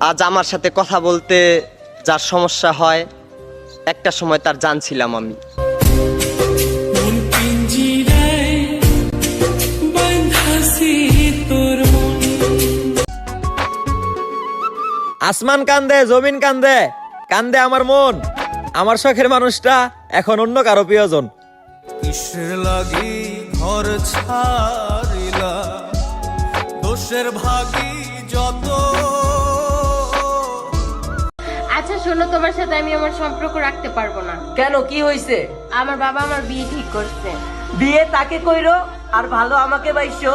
আজ আমার সাথে কথা বলতে যার সমস্যা হয়, একটা সময় তার জানছিলাম আমি। আসমান কান্দে, জমিন কান্দে, কান্দে আমার মন। আমার শখের মানুষটা এখন অন্য কারো প্রিয়জন। কিসের লাগি ঘর ছাড়িলা, দোষের ভাগী যত। আচ্ছা শোনো, তোমার সাথে আমি আমার সম্পর্ক রাখতে পারবো না। কেন, কি হইছে? আমার বাবা আমার বিয়ে ঠিক করছে। বিয়ে তাকে কইরো আর ভালো আমাকে বাইসো।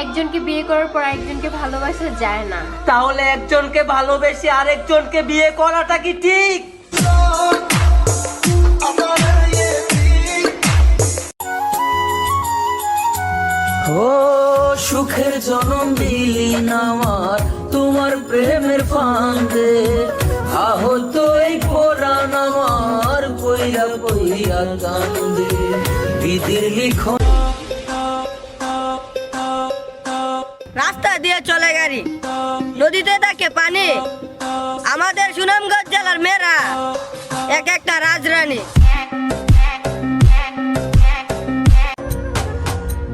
একজনকে বিয়ে করার পর একজনকে ভালোবাসা যায় না। তাহলে একজনকে ভালোবেসে আরেকজনকে বিয়ে করাটা কি ঠিক? ও সুখের জনম দিলি আমার তোমার প্রেমের ফান্দে, আহত এই পরাণ আমার কইরা কইরা কান্দে। বিধির লিখন রাস্তা দিয়ে চলে গাড়ি, নদীতে থাকে পানি। আমাদের সুনামগঞ্জ জেলার মেয়েরা এক একটা রাজরানী।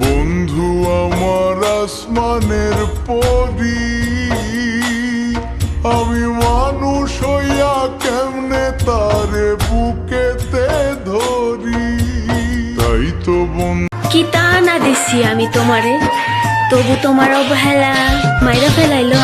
বন্ধু আমার আসমানের পরি, আমি মানুষ হইয়া কেমনে তারে বুকেতে ধরি। তাই তো বন্ধু কি তা না দিছি আমি তোমারে, তবু তোমার অবহেলা মাইরা ফেলাইলো